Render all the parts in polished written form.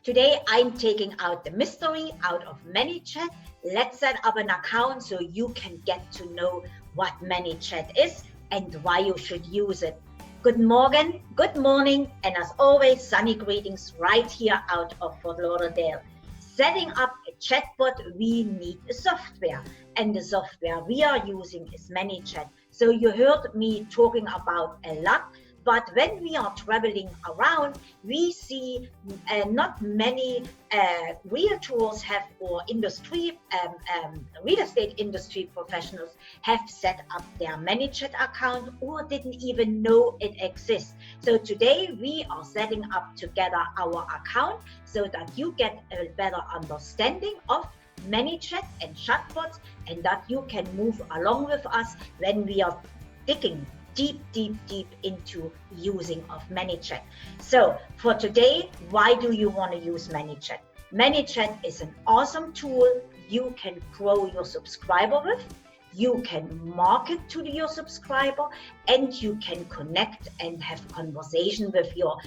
Today, I'm taking out the mystery out of Manychat. Let's set up an account so you can get to know what Manychat is and why you should use it. Good morning, good morning, and as always, sunny greetings right here out of Fort Lauderdale. Setting up a chatbot, we need a software, and the software we are using is Manychat. So you heard me talking about a lot, but when we are traveling around, we see not many realtors have, or industry, real estate industry professionals have set up their Manychat account or didn't even know it exists. So today we are setting up together our account so that you get a better understanding of Manychat and chatbots, and that you can move along with us when we are digging deep into using of Manychat. So for today, why do you want to use Manychat? Manychat is an awesome tool you can grow your subscriber with, you can market to your subscriber, and you can connect and have conversation with your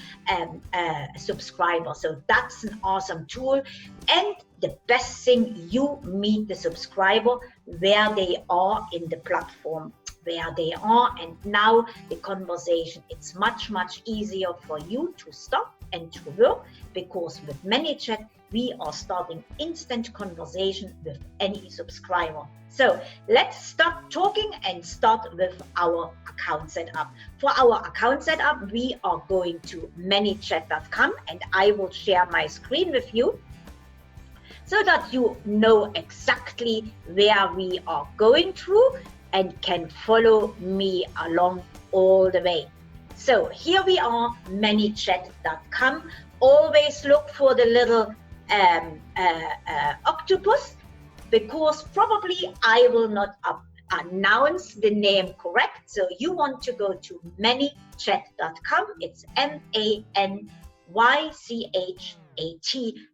subscriber. So that's an awesome tool. And the best thing, you meet the subscriber where they are in the platform, where they are, and now the conversation, it's much easier for you to stop and to work, because with Manychat we are starting instant conversation with any subscriber. So let's stop talking and start with our account setup. For our account setup, we are going to manychat.com, and I will share my screen with you so that you know exactly where we are going through and can follow me along all the way. So here we are, manychat.com. Always look for the little octopus, because probably I will not announce the name correct. So you want to go to manychat.com. It's MANYCHAT,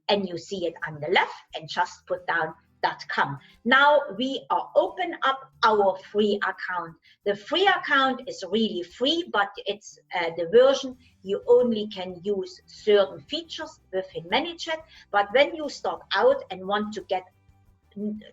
and you see it on the left, and just put down .com. Now we are open up our free account. The free account is really free, but it's the version you only can use certain features within Manychat. But when you start out and want to get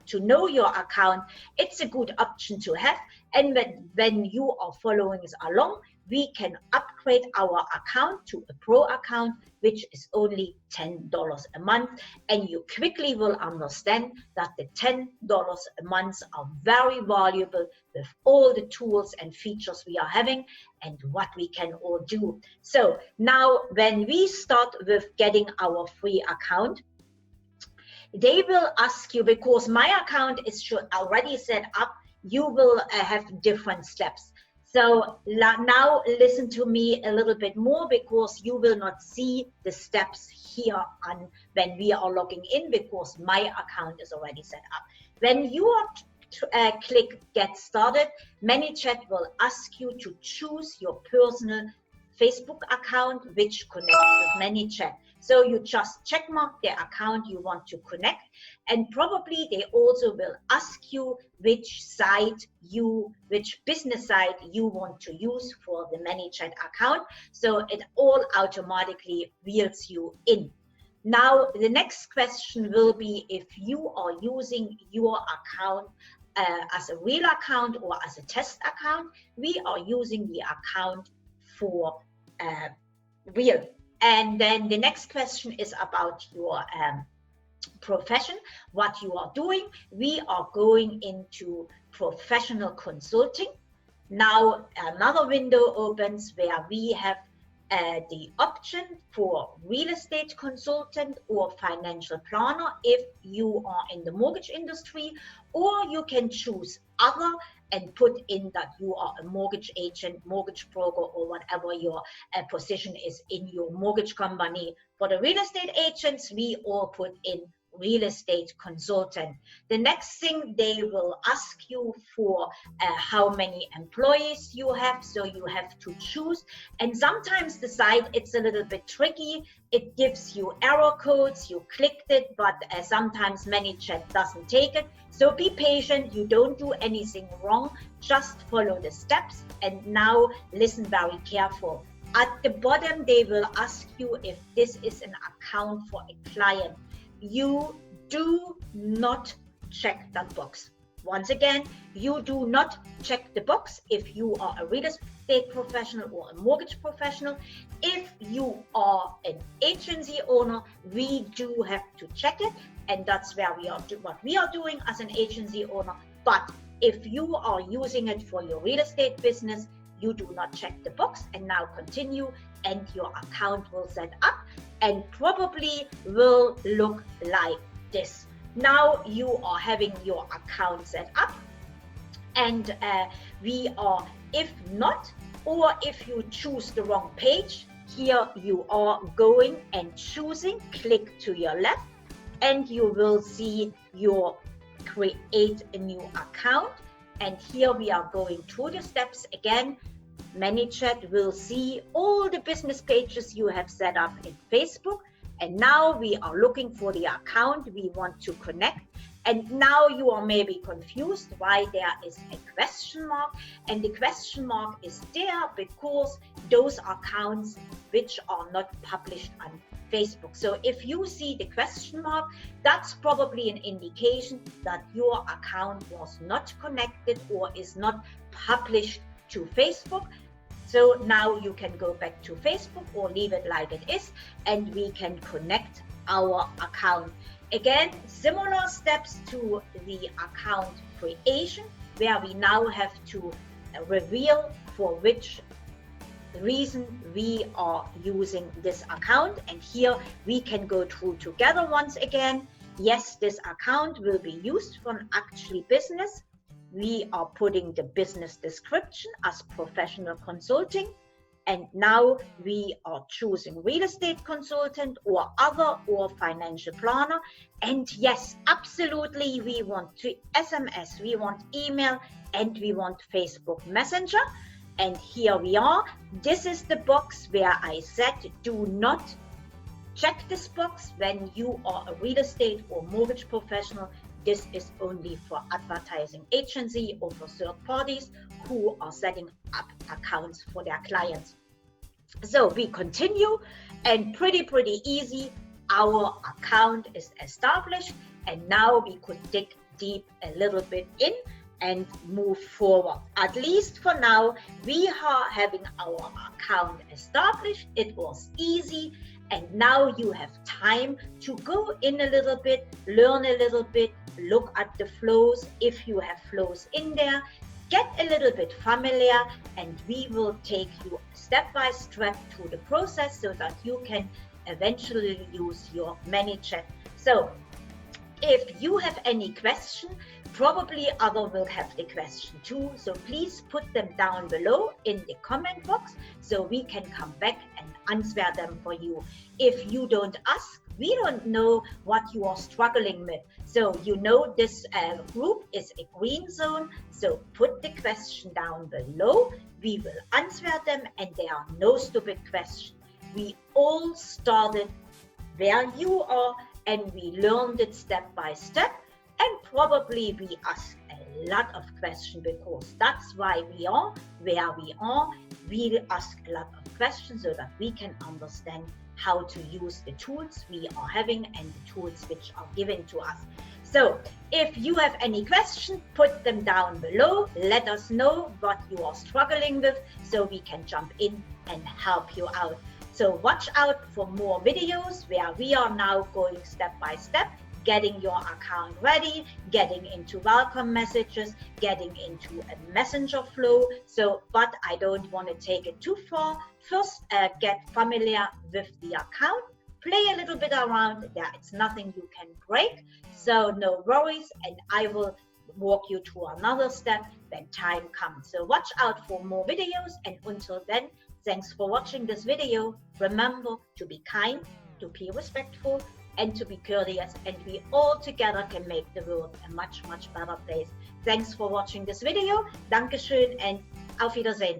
to know your account, it's a good option to have. And when you are following us along, we can upgrade our account to a pro account, which is only $10 a month. And you quickly will understand that the $10 a month are very valuable with all the tools and features we are having and what we can all do. So now when we start with getting our free account, they will ask you, because my account is already set up, you will have different steps. So now listen to me a little bit more, because you will not see the steps here on when we are logging in, because my account is already set up. When you are click get started, Manychat will ask you to choose your personal Facebook account which connects with Manychat. So you just check mark the account you want to connect, and probably they also will ask you which business site you want to use for the Manychat account. So it all automatically wheels you in. Now the next question will be, if you are using your account as a real account or as a test account. We are using the account for real. And then the next question is about your profession, what you are doing. We are going into professional consulting. Now another window opens where we have the option for real estate consultant or financial planner if you are in the mortgage industry, or you can choose other and put in that you are a mortgage agent, mortgage broker, or whatever your position is in your mortgage company. For the real estate agents, we all put in real estate consultant. The next thing, they will ask you for how many employees you have, so you have to choose. And sometimes the site, it's a little bit tricky. It gives you error codes, you clicked it, but sometimes Manychat doesn't take it. So be patient, you don't do anything wrong, just follow the steps. And now listen very careful. At the bottom, they will ask you if this is an account for a client. You do not check that box. Once again, you do not check the box if you are a real estate professional or a mortgage professional. If you are an agency owner, we do have to check it, and that's where what we are doing as an agency owner. But if you are using it for your real estate business, you do not check the box, and now continue, and your account will set up and probably will look like this. Now you are having your account set up, and if not, or if you choose the wrong page, here you are going and choosing, click to your left, and you will see your create a new account. And here we are going through the steps again. Manychat will see all the business pages you have set up in Facebook. And now we are looking for the account we want to connect. And now you are maybe confused why there is a question mark. And the question mark is there because those accounts which are not published on Facebook. So if you see the question mark, that's probably an indication that your account was not connected or is not published to Facebook. So now you can go back to Facebook or leave it like it is, and we can connect our account. Again, similar steps to the account creation, where we now have to reveal for which reason we are using this account. And here we can go through together once again. Yes, this account will be used for an actual business. We are putting the business description as professional consulting. And now we are choosing real estate consultant or other or financial planner. And yes, absolutely, we want to SMS, we want email, and we want Facebook Messenger. And here we are. This is the box where I said do not check this box when you are a real estate or mortgage professional. This is only for advertising agency or for third parties who are setting up accounts for their clients. So we continue, and pretty easy. Our account is established, and now we could dig deep a little bit in and move forward. At least for now, we are having our account established. It was easy. And now you have time to go in a little bit, learn a little bit, look at the flows, if you have flows in there, get a little bit familiar, and we will take you step by step through the process so that you can eventually use your Manychat. So if you have any question, probably other will have the question too. So please put them down below in the comment box so we can come back and answer them for you. If you don't ask, we don't know what you are struggling with. So you know this group is a green zone. So put the question down below. We will answer them, and there are no stupid questions. We all started where you are, and we learned it step by step, and probably we ask a lot of questions because that's why we are where we are. We ask a lot of questions so that we can understand how to use the tools we are having and the tools which are given to us. So if you have any questions, put them down below. Let us know what you are struggling with so we can jump in and help you out. So watch out for more videos where we are now going step by step, getting your account ready, getting into welcome messages, getting into a messenger flow. So, but I don't want to take it too far. First, get familiar with the account, play a little bit around there. It's nothing you can break. So no worries. And I will walk you through another step when time comes. So watch out for more videos. And until then, thanks for watching this video. Remember to be kind, to be respectful, and to be courteous, and we all together can make the world a much better place. Thanks for watching this video. Dankeschön and auf Wiedersehen.